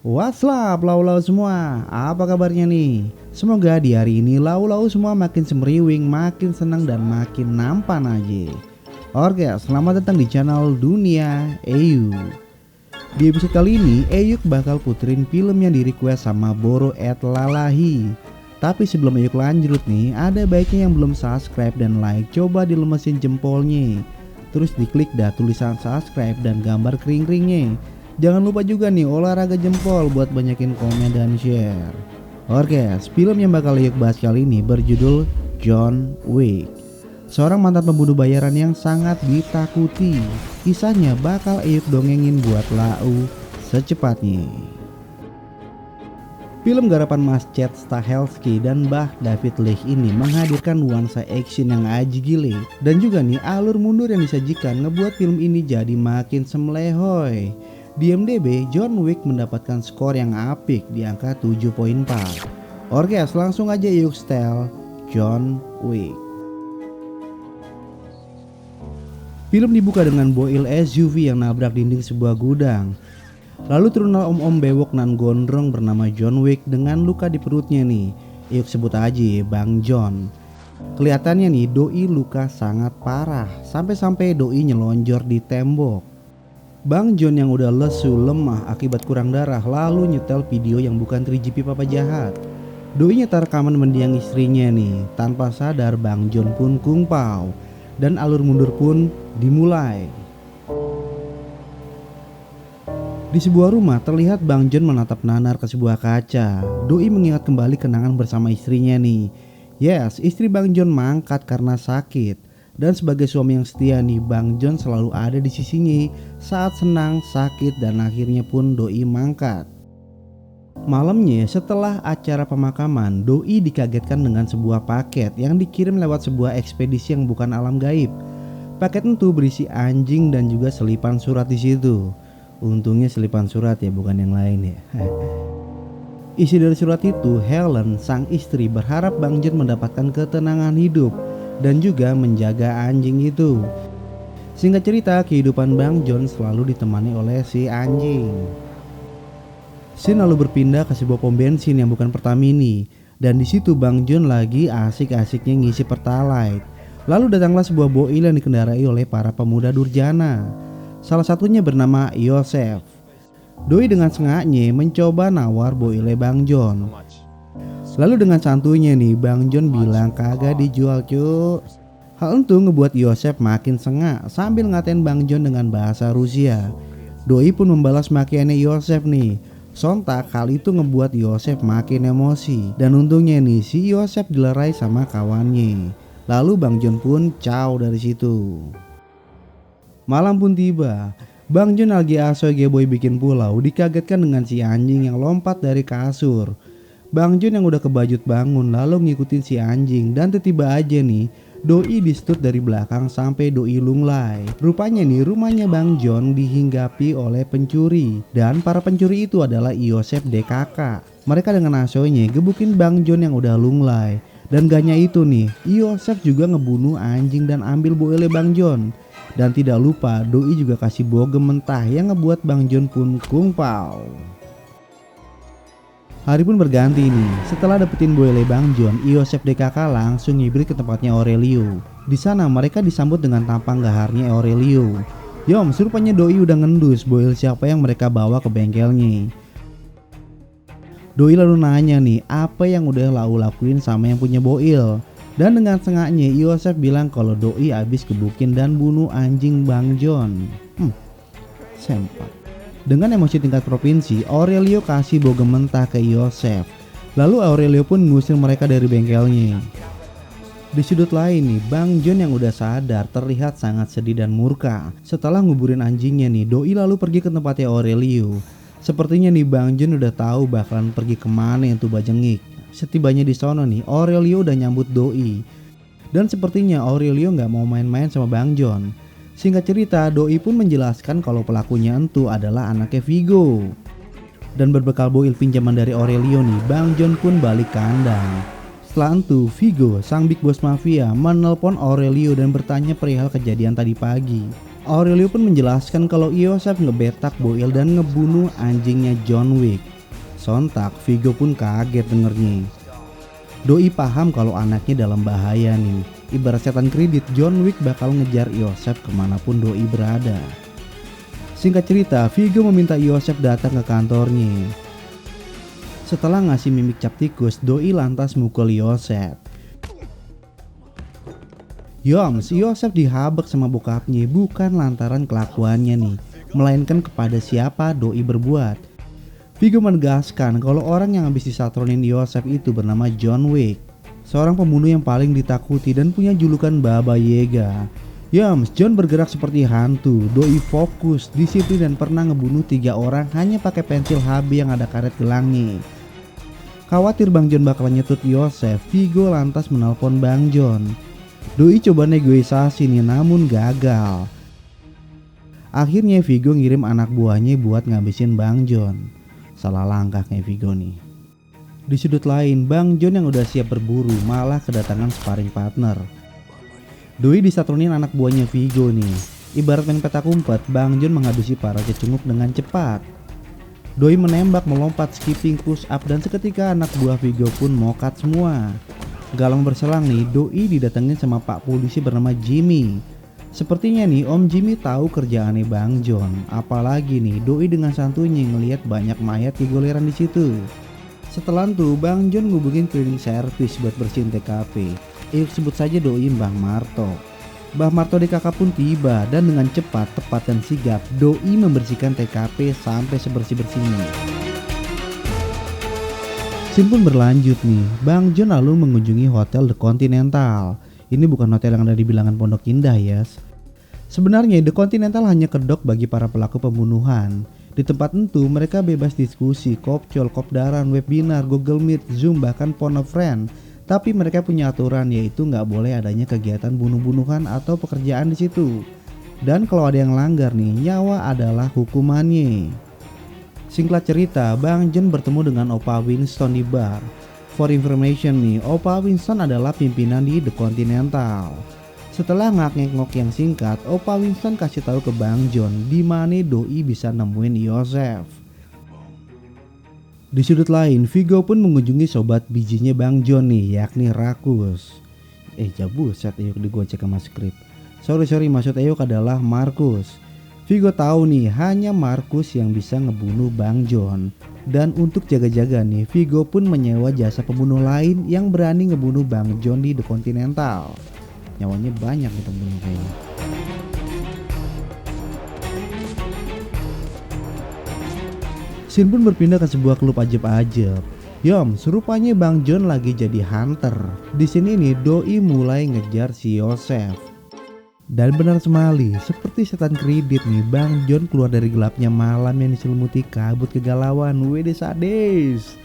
What's up lau-lau semua, apa kabarnya nih? Semoga di hari ini lau-lau semua makin semriwing, makin senang dan makin nampan aja. Oke, selamat datang di channel Dunia Eyuk. Di episode kali ini Eyuk bakal puterin film yang di request sama Boro @lalahi. Tapi sebelum Eyuk lanjut nih, ada baiknya yang belum subscribe dan like, coba dilemesin jempolnya. Terus diklik dah tulisan subscribe dan gambar kering-keringnya. Jangan lupa juga nih olahraga jempol buat banyakin komen dan share. Oke, film yang bakal Eyuk bahas kali ini berjudul John Wick. Seorang mantan pembunuh bayaran yang sangat ditakuti. Kisahnya bakal Eyuk dongengin buat lau secepatnya. Film garapan Mas Chad Stahelski dan Mbah David Leitch ini menghadirkan nuansa action yang aji gile. Dan juga nih alur mundur yang disajikan ngebuat film ini jadi makin semlehoy. Di IMDb, John Wick mendapatkan skor yang apik di angka 7.4. Oke, langsung aja yuk setel John Wick. Film dibuka dengan boil SUV yang nabrak dinding sebuah gudang. Lalu turunlah om-om bewok nan gondrong bernama John Wick dengan luka di perutnya nih. Yuk sebut aja Bang John. Kelihatannya nih doi luka sangat parah, sampai-sampai doi nyelonjor di tembok. Bang John yang udah lesu lemah akibat kurang darah lalu nyetel video yang bukan 3GP papa jahat. Doi nyetar rekaman mendiang istrinya nih. Tanpa sadar Bang John pun kungpau dan alur mundur pun dimulai. Di sebuah rumah terlihat Bang John menatap nanar ke sebuah kaca. Doi mengingat kembali kenangan bersama istrinya nih. Yes, istri Bang John mangkat karena sakit. Dan sebagai suami yang setia nih, Bang John selalu ada di sisinya saat senang, sakit, dan akhirnya pun Doi mangkat. Malamnya setelah acara pemakaman, Doi dikagetkan dengan sebuah paket yang dikirim lewat sebuah ekspedisi yang bukan alam gaib. Paket itu berisi anjing dan juga selipan surat di situ. Untungnya selipan surat ya, bukan yang lain ya. Isi dari surat itu, Helen sang istri berharap Bang John mendapatkan ketenangan hidup dan juga menjaga anjing itu. Singkat cerita, kehidupan Bang John selalu ditemani oleh si anjing. Scene lalu berpindah ke sebuah pom bensin yang bukan Pertamini, dan di situ Bang John lagi asik-asiknya ngisi Pertalite. Lalu datanglah sebuah boil yang dikendarai oleh para pemuda durjana. Salah satunya bernama Yosef. Doi dengan sengaknya mencoba nawar boile Bang John. Lalu dengan santuinya nih Bang John bilang kagak dijual cu. Hal itu ngebuat Yosef makin sengak sambil ngatain Bang John dengan bahasa Rusia. Doi pun membalas makiannya Yosef nih. Sontak hal itu ngebuat Yosef makin emosi. Dan untungnya nih si Yosef dilerai sama kawannya. Lalu Bang John pun caw dari situ. Malam pun tiba. Bang John lagi asoy geboy bikin pulau dikagetkan dengan si anjing yang lompat dari kasur. Bang John yang udah kebajut bangun lalu ngikutin si anjing dan tiba-tiba aja nih Doi distut dari belakang sampai Doi lunglai. Rupanya nih rumahnya Bang John dihinggapi oleh pencuri dan para pencuri itu adalah Yosef DKK. Mereka dengan asoynya gebukin Bang John yang udah lunglai. Dan gaknya itu nih Yosef juga ngebunuh anjing dan ambil boile Bang John. Dan tidak lupa Doi juga kasih bogem mentah yang ngebuat Bang John pun kungpau. Hari pun berganti nih. Setelah dapetin boile Bang John, Yosef DKK langsung ngibrit ke tempatnya Aurelio. Di sana mereka disambut dengan tampang gaharnya Aurelio. Yom, rupanya Doi udah ngendus boil siapa yang mereka bawa ke bengkelnya. Doi lalu nanya nih apa yang udah lau lakuin sama yang punya boil. Dan dengan sengaknya Yosef bilang kalau Doi abis gebukin dan bunuh anjing Bang John. Sempak. Dengan emosi tingkat provinsi, Aurelio kasih bogem mentah ke Yosef. Lalu Aurelio pun ngusir mereka dari bengkelnya. Di sudut lain nih, Bang John yang udah sadar terlihat sangat sedih dan murka. Setelah nguburin anjingnya nih, Doi lalu pergi ke tempatnya Aurelio. Sepertinya nih Bang John udah tahu bakalan pergi kemana yang tuh bajengik. Setibanya di sono nih, Aurelio udah nyambut Doi. Dan sepertinya Aurelio gak mau main-main sama Bang John. Singkat cerita, Doi pun menjelaskan kalau pelakunya itu adalah anaknya Vigo. Dan berbekal boil pinjaman dari Aurelio nih, Bang John pun balik kandang. Setelah itu, Vigo, sang big boss mafia, menelpon Aurelio dan bertanya perihal kejadian tadi pagi. Aurelio pun menjelaskan kalau Yosef ngebetak boil dan ngebunuh anjingnya John Wick. Sontak Vigo pun kaget dengernya. Doi paham kalau anaknya dalam bahaya nih. Ibarat setan kredit, John Wick bakal ngejar Yosef kemanapun Doi berada. Singkat cerita, Vigo meminta Yosef datang ke kantornya. Setelah ngasih mimik cap tikus, Doi lantas mukul Yosef. Yosef dihabek sama bokapnya bukan lantaran kelakuannya nih, melainkan kepada siapa Doi berbuat. Vigo menegaskan kalau orang yang habis disatronin Yosef itu bernama John Wick, seorang pembunuh yang paling ditakuti dan punya julukan Baba Yaga. John bergerak seperti hantu, Doi fokus, disiplin dan pernah ngebunuh 3 orang hanya pakai pensil HB yang ada karet gelangnya. Khawatir Bang John bakal nyetut Yosef, Vigo lantas menelpon Bang John. Doi coba negosiasi nih namun gagal. Akhirnya Vigo ngirim anak buahnya buat ngabisin Bang John. Salah langkah kayak Vigo nih. Di sudut lain, Bang John yang udah siap berburu malah kedatangan sparring partner. Doi disatronin anak buahnya Vigo nih. Ibarat main petak umpet, Bang John menghabisi para cecunguk dengan cepat. Doi menembak, melompat, skipping, push up, dan seketika anak buah Vigo pun mokat semua. Gak lama berselang nih, Doi didatengin sama Pak Polisi bernama Jimmy. Sepertinya nih Om Jimmy tahu kerjaannya Bang John. Apalagi nih Doi dengan santunya ngelihat banyak mayat digoleran di situ. Setelah itu Bang John ngubungin cleaning service buat bersihin TKP. Sebut saja Doi Mbah Marto. Mbah Marto DKK pun tiba dan dengan cepat, tepat dan sigap Doi membersihkan TKP sampai sebersih-bersihnya. Scene pun berlanjut nih. Bang John lalu mengunjungi Hotel The Continental. Ini bukan hotel yang ada di bilangan Pondok Indah ya. Sebenarnya The Continental hanya kedok bagi para pelaku pembunuhan. Di tempat itu mereka bebas diskusi, kopcol, kopdaran, webinar, Google Meet, Zoom, bahkan phone a friend. Tapi mereka punya aturan, yaitu nggak boleh adanya kegiatan bunuh-bunuhan atau pekerjaan di situ. Dan kalau ada yang langgar nih, nyawa adalah hukumannya. Singkat cerita, Bang John bertemu dengan Opa Winston di bar. For information nih, Opa Winston adalah pimpinan di The Continental. Setelah ngak-ngok yang singkat, Opa Winston kasih tahu ke Bang John di mana Doi bisa nemuin Yosef. Di sudut lain, Vigo pun mengunjungi sobat bijinya Bang John nih, yakni Rakus. Jabuset Eyuk digocek sama skrip. Sorry maksud Eyuk adalah Markus. Vigo tahu nih hanya Markus yang bisa ngebunuh Bang John. Dan untuk jaga-jaga nih, Vigo pun menyewa jasa pembunuh lain yang berani ngebunuh Bang John di The Continental. Nyawanya banyak nih pembunuh kayaknya. Scene pun berpindah ke sebuah klub ajab-ajab. Serupanya Bang John lagi jadi hunter. Di sini nih Doi mulai ngejar si Yosef. Dan benar semali, seperti setan kredit nih, Bang John keluar dari gelapnya malam yang diselimuti kabut kegalauan. Wede sadis.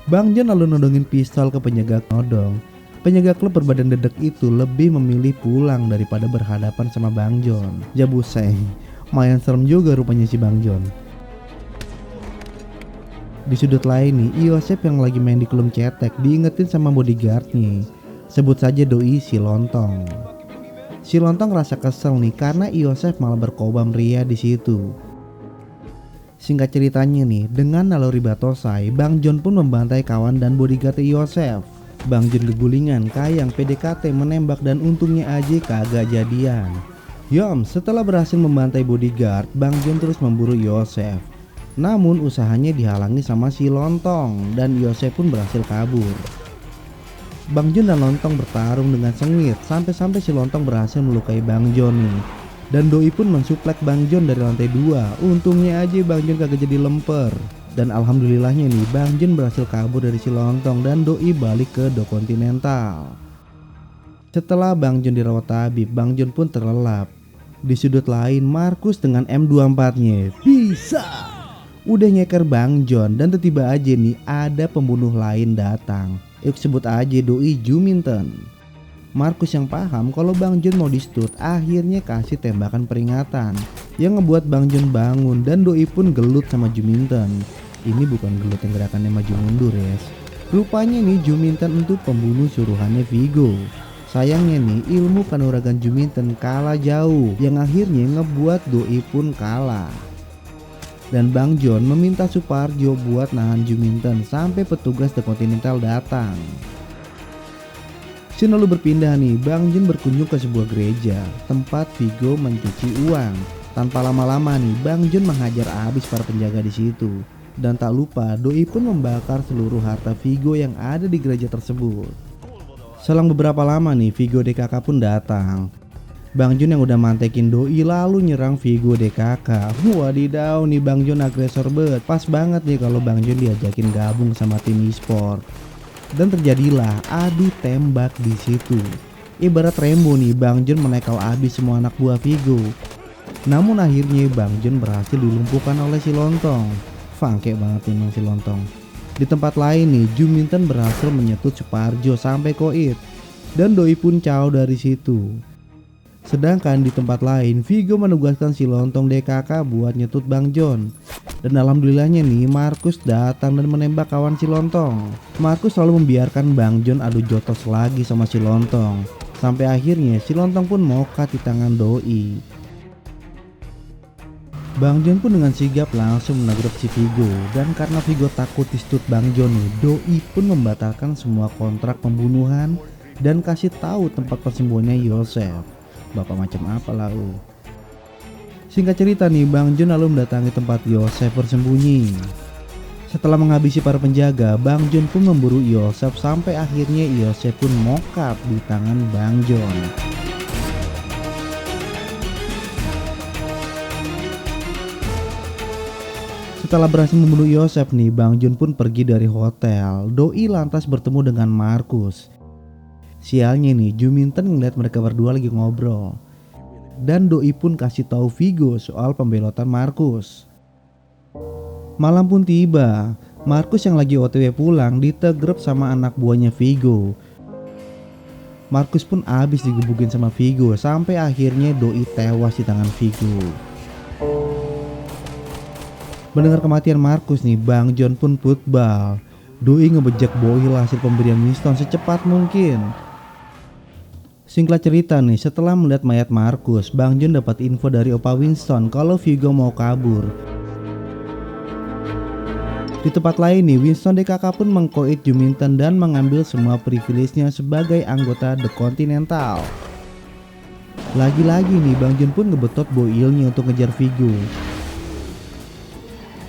Bang John lalu nodongin pistol ke penjaga nodong. Penjaga klub berbadan dedek itu lebih memilih pulang daripada berhadapan sama Bang John. Jabuseng, lumayan serem juga rupanya si Bang John. Di sudut lain nih, Yosef yang lagi main di klub cetek diingetin sama bodyguardnya. Sebut saja Doi si Lontong. Si Lontong rasa kesel nih karena Yosef malah berkobam ria di situ. Singkat ceritanya nih, dengan naluri batosai, Bang John pun membantai kawan dan bodyguard Yosef. Bang John kegulingan, kayang, PDKT, menembak dan untungnya aja kagak jadian. Setelah berhasil membantai bodyguard, Bang John terus memburu Yosef. Namun usahanya dihalangi sama si Lontong dan Yosef pun berhasil kabur. Bang John dan Lontong bertarung dengan sengit sampai-sampai si Lontong berhasil melukai Bang John nih. Dan Doi pun mensuplek Bang John dari lantai 2. Untungnya aja Bang John kagak jadi lemper. Dan alhamdulillahnya nih Bang John berhasil kabur dari si Lontong dan Doi balik ke The Continental. Setelah Bang John dirawat tabib, Bang John pun terlelap. Di sudut lain, Markus dengan M24-nya bisa udah nyeker Bang John dan tiba-tiba aja nih ada pembunuh lain datang. Sebut aja Doi Juminten. Markus yang paham kalau Bang John mau di-stut akhirnya kasih tembakan peringatan yang ngebuat Bang John bangun dan Doi pun gelut sama Juminten. Ini bukan gelut yang gerakannya maju mundur ya. Rupanya nih Juminten untuk pembunuh suruhannya Vigo. Sayangnya nih ilmu kanuragan Juminten kalah jauh yang akhirnya ngebuat Doi pun kalah. Dan Bang John meminta Suparjo buat nahan Juminten sampai petugas The Continental datang. Scene lalu berpindah nih, Bang John berkunjung ke sebuah gereja tempat Vigo mencuci uang. Tanpa lama-lama nih, Bang John menghajar habis para penjaga di situ. Dan tak lupa, Doi pun membakar seluruh harta Vigo yang ada di gereja tersebut. Selang beberapa lama nih, Vigo DKK pun datang. Bang John yang udah mantekin Doi lalu nyerang Vigo DKK. Wadidaw nih, Bang John agresor banget. Pas banget nih kalau Bang John diajakin gabung sama tim e-sport. Dan terjadilah adu tembak di situ. Ibarat Rembo nih, Bang John menekal abis semua anak buah Vigo. Namun akhirnya Bang John berhasil dilumpuhkan oleh si Lontong. Fangke banget emang si Lontong. Di tempat lain nih, Juminten berhasil menyetut Suparjo sampai koit. Dan Doi pun caw dari situ. Sedangkan di tempat lain, Vigo menugaskan si Lontong DKK buat nyetut Bang John. Dan alhamdulillahnya nih, Markus datang dan menembak kawan si Lontong. Markus selalu membiarkan Bang John adu jotos lagi sama si Lontong. Sampai akhirnya si Lontong pun mokat di tangan Doi. Bang John pun dengan sigap langsung menagruk si Vigo. Dan karena Vigo takut distut Bang John nih, Doi pun membatalkan semua kontrak pembunuhan dan kasih tahu tempat persembunyiannya Yosef. Bapak macam apa lau? Singkat cerita nih, Bang John lalu mendatangi tempat Yosef bersembunyi. Setelah menghabisi para penjaga, Bang John pun memburu Yosef sampai akhirnya Yosef pun mokap di tangan Bang John. Setelah berhasil membunuh Yosef nih, Bang John pun pergi dari hotel. Doi lantas bertemu dengan Markus. Sialnya nih, Juminten ngeliat mereka berdua lagi ngobrol. Dan Doi pun kasih tahu Vigo soal pembelotan Markus. Malam pun tiba. Markus yang lagi OTW pulang ditegrep sama anak buahnya Vigo. Markus pun abis digebukin sama Vigo sampai akhirnya Doi tewas di tangan Vigo. Mendengar kematian Markus nih, Bang John pun putbal. Doi ngebejek Boyle hasil pemberian Winston secepat mungkin. Singkat cerita nih, setelah melihat mayat Markus, Bang John dapat info dari Opa Winston kalau Vigo mau kabur. Di tempat lain nih, Winston DKK pun mengkoit Juminten dan mengambil semua privilege-nya sebagai anggota The Continental. Lagi-lagi nih, Bang John pun ngebetot Boyle-nya untuk ngejar Vigo.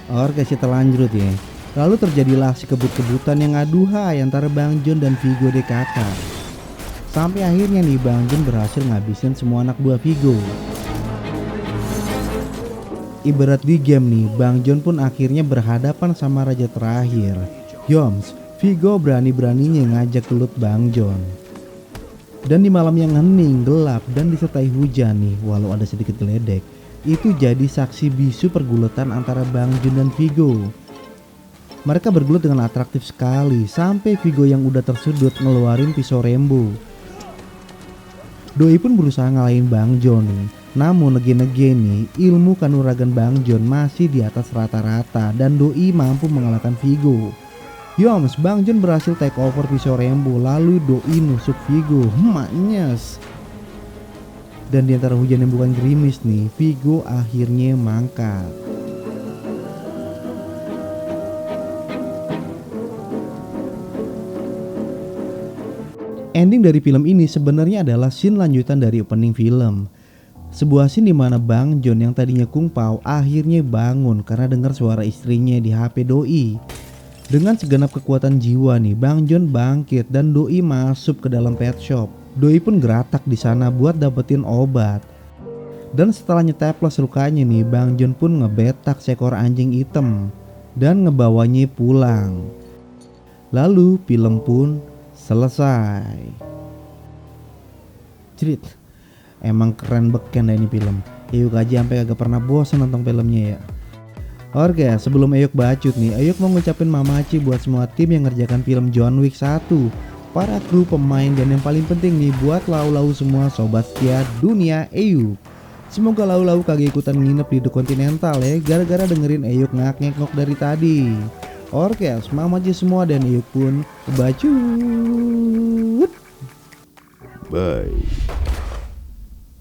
Oke, kita lanjut ya. Lalu terjadilah si kebut-kebutan yang aduhai antara Bang John dan Vigo DKK. Sampai akhirnya nih, Bang John berhasil ngabisin semua anak buah Vigo. Ibarat di game nih, Bang John pun akhirnya berhadapan sama raja terakhir, Yoms. Vigo berani-beraninya ngajak gelut Bang John. Dan di malam yang hening, gelap, dan disertai hujan nih, walau ada sedikit geledek, itu jadi saksi bisu pergulatan antara Bang John dan Vigo. Mereka bergulut dengan atraktif sekali sampai Vigo yang udah tersudut ngeluarin pisau Rembo. Doi pun berusaha ngalahin Bang John nih. Namun again nih, ilmu kanuragan Bang John masih di atas rata-rata dan Doi mampu mengalahkan Vigo. Yoms, Bang John berhasil take over pisau Rembo lalu Doi nusuk Vigo. Maknyes. Dan di antara hujan yang bukan gerimis nih, Vigo akhirnya mangkat. Ending dari film ini sebenarnya adalah scene lanjutan dari opening film. Sebuah scene dimana Bang John yang tadinya kungpau akhirnya bangun karena dengar suara istrinya di HP Doi. Dengan segenap kekuatan jiwa nih, Bang John bangkit dan Doi masuk ke dalam pet shop. Doi pun geratak di sana buat dapetin obat. Dan setelah nyeteplos lukanya nih, Bang John pun ngebetak seekor anjing hitam dan ngebawanya pulang. Lalu film pun selesai. Cerit. Emang keren beken dah ini film. Eyuk aja sampai agak pernah bosan nonton filmnya ya. Oke, sebelum Eyuk bacot nih, Eyuk mau ngucapin mamaci buat semua tim yang ngerjakan film John Wick 1, para kru, pemain, dan yang paling penting nih buat lau-lau semua sobat setia dunia Eyuk. Semoga lau-lau kagak ikutan nginep di The Continental ya, gara-gara dengerin Eyuk ngak-ngek dari tadi. Orkes, mamaci semua dan Eyuk pun bacot. Bye.